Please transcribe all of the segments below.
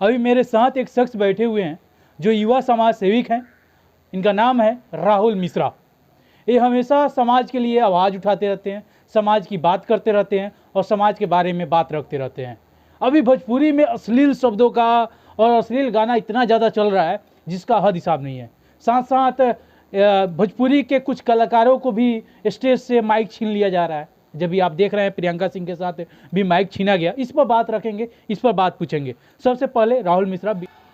अभी मेरे साथ एक शख्स बैठे हुए हैं जो युवा समाज सेविक हैं। इनका नाम है राहुल मिश्रा। ये हमेशा समाज के लिए आवाज़ उठाते रहते हैं, समाज की बात करते रहते हैं और समाज के बारे में बात रखते रहते हैं। अभी भोजपुरी में अश्लील शब्दों का और अश्लील गाना इतना ज़्यादा चल रहा है जिसका हद हिसाब नहीं है। साथ साथ भोजपुरी के कुछ कलाकारों को भी स्टेज से माइक छीन लिया जा रहा है। जब भी आप देख रहे हैं प्रियंका सिंह के साथ भी माइक छीना गया। इस पर बात रखेंगे, इस पर बात पूछेंगे। सबसे पहले राहुल मिश्रा।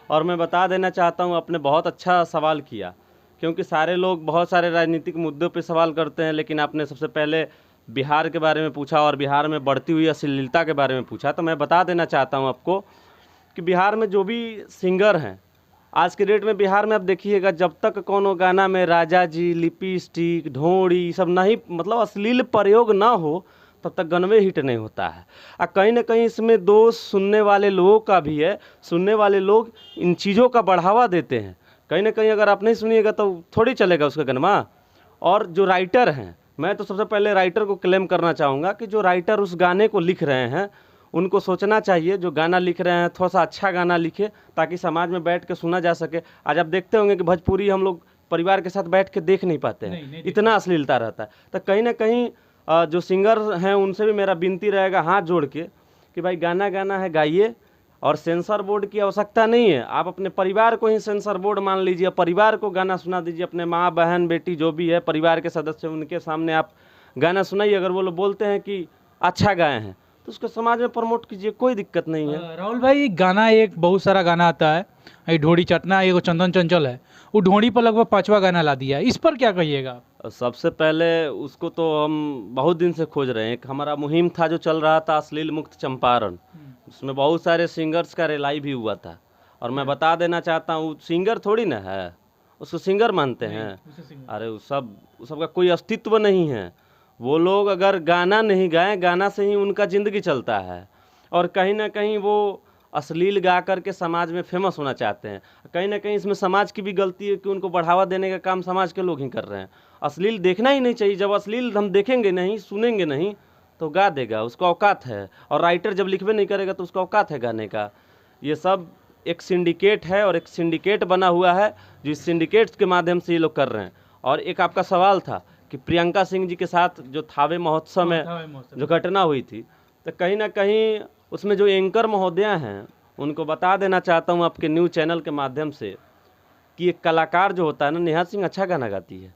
और मैं बता देना चाहता हूँ, आपने बहुत अच्छा सवाल किया, क्योंकि सारे लोग बहुत सारे राजनीतिक मुद्दों पे सवाल करते हैं, लेकिन आपने सबसे पहले बिहार के बारे में पूछा और बिहार में बढ़ती हुई अश्लीलता के बारे में पूछा। तो मैं बता देना चाहता हूँ आपको कि बिहार में जो भी सिंगर हैं आज के डेट में, बिहार में आप देखिएगा, जब तक कोनो गाना में राजा जी, लिपस्टिक, ढोड़ी सब नहीं, मतलब अश्लील प्रयोग ना हो, तब तक गनवे हिट नहीं होता है। और कहीं ना कहीं इसमें दोष सुनने वाले लोगों का भी है। सुनने वाले लोग इन चीज़ों का बढ़ावा देते हैं। कहीं ना कहीं अगर आप नहीं सुनिएगा तो थोड़ी चलेगा उसका गनमा। और जो राइटर हैं, मैं तो सबसे पहले राइटर को क्लेम करना चाहूँगा कि जो राइटर उस गाने को लिख रहे हैं उनको सोचना चाहिए, जो गाना लिख रहे हैं थोड़ा सा अच्छा गाना लिखे ताकि समाज में बैठ के सुना जा सके। आज आप देखते होंगे कि भोजपुरी हम लोग परिवार के साथ बैठ के देख नहीं पाते हैं, इतना अश्लीलता रहता है। तो कहीं ना कहीं जो सिंगर हैं उनसे भी मेरा विनती रहेगा हाथ जोड़ के कि भाई गाना गाना है गाइए, और सेंसर बोर्ड की आवश्यकता नहीं है। आप अपने परिवार को ही सेंसर बोर्ड मान लीजिए, परिवार को गाना सुना दीजिए। अपने माँ, बहन, बेटी जो भी है परिवार के सदस्य, उनके सामने आप गाना सुनाइए। अगर वो लोग बोलते हैं कि अच्छा गाए हैं तो उसको समाज में प्रमोट कीजिए, कोई दिक्कत नहीं है। राहुल भाई, गाना एक बहुत सारा गाना आता है। ये ढोड़ी चटना, एक चंदन चंचल है, वो ढोड़ी पर लगभग 5वां गाना ला दिया है। इस पर क्या कहिएगा? सबसे पहले उसको तो हम बहुत दिन से खोज रहे हैं। एक हमारा मुहिम था जो चल रहा था, अश्लील मुक्त चंपारण। उसमें बहुत सारे सिंगर्स का रिलाई भी हुआ था। और मैं बता देना चाहता हूँ, सिंगर थोड़ी ना है, उसको सिंगर मानते हैं। अरे उस सब का कोई अस्तित्व नहीं है। वो लोग अगर गाना नहीं गाएं, गाना से ही उनका ज़िंदगी चलता है। और कहीं ना कहीं वो अश्लील गा करके समाज में फेमस होना चाहते हैं। कहीं ना कहीं इसमें समाज की भी गलती है कि उनको बढ़ावा देने का काम समाज के लोग ही कर रहे हैं। अश्लील देखना ही नहीं चाहिए। जब अश्लील हम देखेंगे नहीं, सुनेंगे नहीं, तो गा देगा, उसको औकात है। और राइटर जब लिखबे नहीं करेगा तो उसका औकात है गाने का। ये सब एक सिंडिकेट है, और एक सिंडिकेट बना हुआ है जो इस सिंडिकेट के माध्यम से ये लोग कर रहे हैं। और एक आपका सवाल था कि प्रियंका सिंह जी के साथ जो थावे महोत्सव में जो घटना हुई थी, तो कहीं ना कहीं उसमें जो एंकर महोदय हैं उनको बता देना चाहता हूँ आपके न्यूज़ चैनल के माध्यम से कि एक कलाकार जो होता है ना, नेहा सिंह अच्छा गाना गाती है,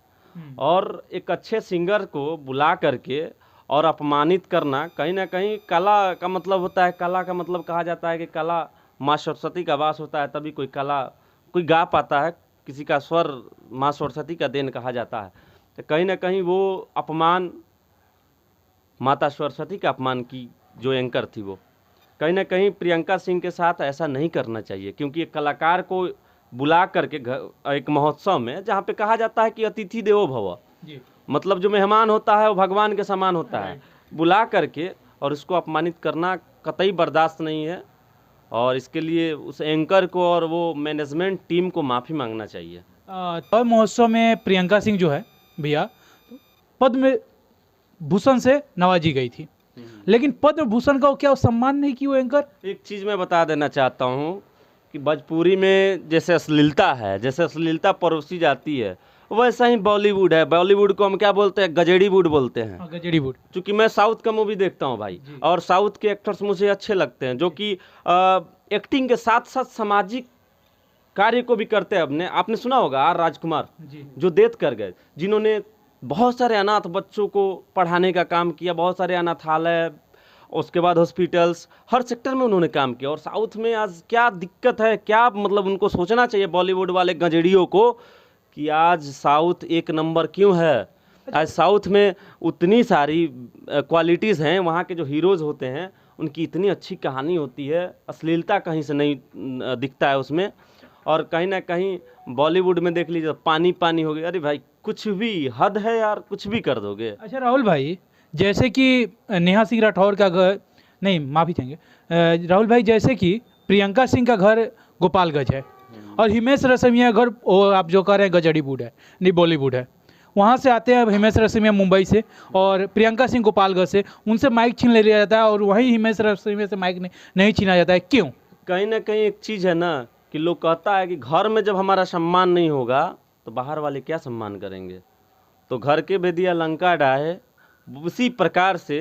और एक अच्छे सिंगर को बुला करके और अपमानित करना, कहीं ना कहीं कला का मतलब होता है। कला का मतलब कहा जाता है कि कला माँ सरस्वती का वास होता है, तभी कोई गा पाता है। किसी का स्वर माँ सरस्वती का देन कहा जाता है। तो कहीं ना कहीं वो अपमान माता सरस्वती का अपमान की जो एंकर थी, वो कहीं ना कहीं प्रियंका सिंह के साथ ऐसा नहीं करना चाहिए। क्योंकि एक कलाकार को बुला करके एक महोत्सव में, जहाँ पे कहा जाता है कि अतिथि देवो भव, मतलब जो मेहमान होता है वो भगवान के समान होता है, बुला करके और उसको अपमानित करना कतई बर्दाश्त नहीं है। और इसके लिए उस एंकर को और वो मैनेजमेंट टीम को माफ़ी मांगना चाहिए। महोत्सव में प्रियंका सिंह जो है भैया, पद्म भूषण से नवाजी गई थी, लेकिन पद्म भूषण का क्या सम्मान नहीं की वो एंकर? एक चीज़ मैं बता देना चाहता हूँ कि भोजपुरी में जैसे अश्लीलता है, जैसे अश्लीलता परोसी जाती है, वैसा ही बॉलीवुड है। बॉलीवुड को हम क्या बोलते हैं? गजेड़ी वुड बोलते हैं। गजेड़ी वुड। क्योंकि मैं साउथ का मूवी देखता हूँ भाई, और साउथ के एक्टर्स मुझे अच्छे लगते हैं, जो कि एक्टिंग के साथ साथ सामाजिक कार्य को भी करते हैं। आपने सुना होगा आर राजकुमार जो डेथ कर गए, जिन्होंने बहुत सारे अनाथ बच्चों को पढ़ाने का काम किया, बहुत सारे अनाथालय, उसके बाद हॉस्पिटल्स, हर सेक्टर में उन्होंने काम किया। और साउथ में आज क्या दिक्कत है, क्या मतलब उनको सोचना चाहिए बॉलीवुड वाले गजेड़ियों को कि आज साउथ एक नंबर क्यों है। आज साउथ में उतनी सारी क्वालिटीज़ हैं, वहाँ के जो हीरोज़ होते हैं उनकी इतनी अच्छी कहानी होती है, अश्लीलता कहीं से नहीं दिखता है उसमें। और कहीं ना कहीं बॉलीवुड में देख लीजिए, पानी पानी हो गया। अरे भाई कुछ भी हद है यार, कुछ भी कर दोगे। अच्छा राहुल भाई, जैसे कि नेहा सिंह राठौर का घर, नहीं माफ़ी चाहेंगे राहुल भाई, जैसे कि प्रियंका सिंह का घर गोपालगंज है और हिमेश रेशमिया घर आप जो कह रहे हैं गजड़ीवुड है, नहीं बॉलीवुड है। वहाँ से आते हैं हिमेश रेशमिया मुंबई से और प्रियंका सिंह गोपालगंज से, उनसे माइक छीन ले लिया जाता है और वहीं हिमेश रेशमिया से माइक नहीं छीना जाता है। क्यों? कहीं ना कहीं एक चीज़ है ना कि लोग कहता है कि घर में जब हमारा सम्मान नहीं होगा तो बाहर वाले क्या सम्मान करेंगे। तो घर के भेदिया लंका ढाहे, उसी प्रकार से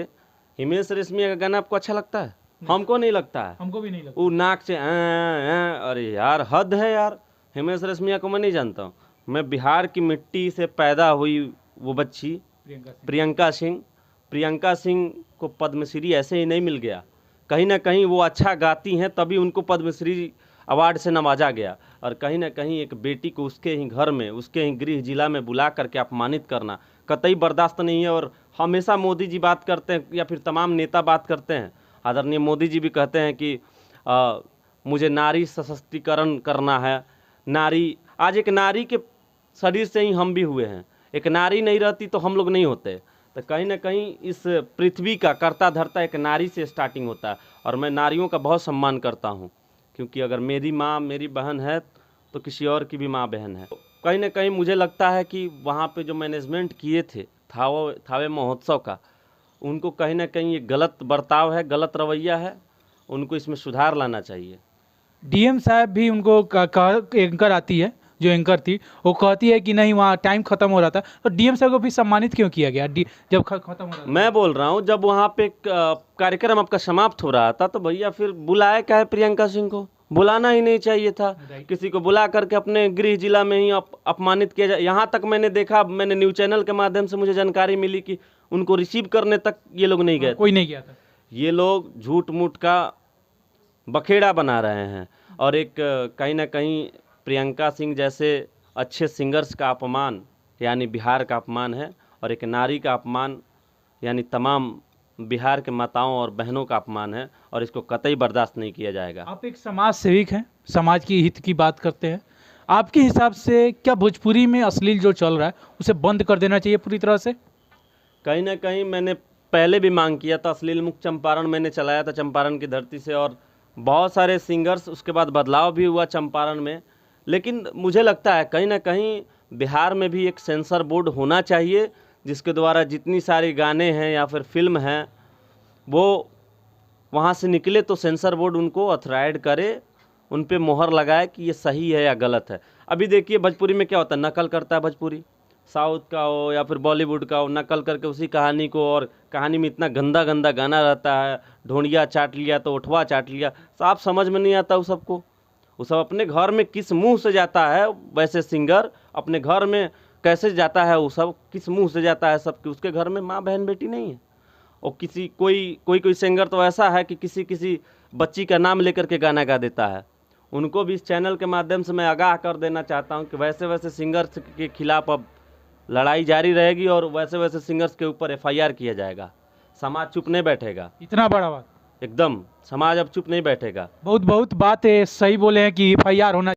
हिमेश रेशमिया का गाना आपको अच्छा लगता है? हमको नहीं लगता है। हमको भी नहीं लगता। वो नाक से अरे यार हद है यार। हिमेश रेशमिया को मैं नहीं जानता हूँ। मैं बिहार की मिट्टी से पैदा हुई वो बच्ची प्रियंका सिंह को पद्मश्री ऐसे ही नहीं मिल गया। कहीं ना कहीं वो अच्छा गाती हैं तभी उनको पद्मश्री अवार्ड से नवाजा गया। और कहीं ना कहीं एक बेटी को उसके ही घर में, उसके ही गृह जिला में बुला करके अपमानित करना कतई बर्दाश्त नहीं है। और हमेशा मोदी जी बात करते हैं या फिर तमाम नेता बात करते हैं, आदरणीय मोदी जी भी कहते हैं कि मुझे नारी सशक्तिकरण करना है। नारी, आज एक नारी के शरीर से ही हम भी हुए हैं। एक नारी नहीं रहती तो हम लोग नहीं होते। तो कहीं ना कहीं इस पृथ्वी का कर्ता धर्ता एक नारी से स्टार्टिंग होता है। और मैं नारियों का बहुत सम्मान करता हूँ, क्योंकि अगर मेरी माँ मेरी बहन है तो किसी और की भी माँ बहन है। कहीं ना कहीं मुझे लगता है कि वहाँ पे जो मैनेजमेंट किए थे थावे महोत्सव का, उनको कहीं ना कहीं ये गलत बर्ताव है, गलत रवैया है। उनको इसमें सुधार लाना चाहिए। डीएम साहब भी उनको एंकर आती है, जो एंकर थी वो कहती है कि नहीं वहाँ टाइम खत्म हो रहा था, तो डीएम साहब को भी सम्मानित क्यों किया गया जब खत्म हो रहा था? मैं बोल रहा हूँ जब वहाँ पे कार्यक्रम आपका समाप्त हो रहा था तो भैया फिर बुलाया क्या है? प्रियंका सिंह को बुलाना ही नहीं चाहिए था। किसी को बुला करके अपने गृह जिला में ही अपमानित किया जाए। यहाँ तक मैंने देखा, मैंने न्यूज चैनल के माध्यम से मुझे जानकारी मिली कि उनको रिसीव करने तक ये लोग नहीं गए। कोई नहीं गया था। ये लोग झूठ मूठ का बखेड़ा बना रहे हैं। और एक कहीं ना कहीं प्रियंका सिंह जैसे अच्छे सिंगर्स का अपमान यानी बिहार का अपमान है, और एक नारी का अपमान यानी तमाम बिहार के माताओं और बहनों का अपमान है। और इसको कतई बर्दाश्त नहीं किया जाएगा। आप एक समाज सेविक हैं, समाज की हित की बात करते हैं। आपके हिसाब से क्या भोजपुरी में अश्लील जो चल रहा है उसे बंद कर देना चाहिए पूरी तरह से? कहीं ना कहीं मैंने पहले भी मांग किया था। अश्लील मुक्त चंपारण मैंने चलाया था चंपारण की धरती से, और बहुत सारे सिंगर्स, उसके बाद बदलाव भी हुआ चंपारण में। लेकिन मुझे लगता है कहीं ना कहीं बिहार में भी एक सेंसर बोर्ड होना चाहिए, जिसके द्वारा जितनी सारी गाने हैं या फिर फिल्म हैं वो वहाँ से निकले तो सेंसर बोर्ड उनको ऑथराइड करे, उन पे मोहर लगाए कि ये सही है या गलत है। अभी देखिए भोजपुरी में क्या होता है, नकल करता है भोजपुरी, साउथ का हो या फिर बॉलीवुड का हो, नकल करके उसी कहानी को, और कहानी में इतना गंदा गंदा गाना रहता है, ढोंडिया चाट लिया तो उठवा चाट लिया, साफ समझ में नहीं आता। वो सबको, वो सब अपने घर में किस मुंह से जाता है, वैसे सिंगर अपने घर में कैसे जाता है, वो सब किस मुंह से जाता है सबके, उसके घर में माँ बहन बेटी नहीं है। और किसी कोई सिंगर तो ऐसा है कि किसी बच्ची का नाम लेकर के गाना गा देता है। उनको भी इस चैनल के माध्यम से मैं आगाह कर देना चाहता हूं कि वैसे सिंगर्स के खिलाफ अब लड़ाई जारी रहेगी, और वैसे सिंगर्स के ऊपर एफआईआर किया जाएगा। समाज चुप नहीं बैठेगा। इतना बड़ा बात? एकदम समाज अब चुप नहीं बैठेगा। बहुत बात है, सही बोले हैं कि एफआईआर होना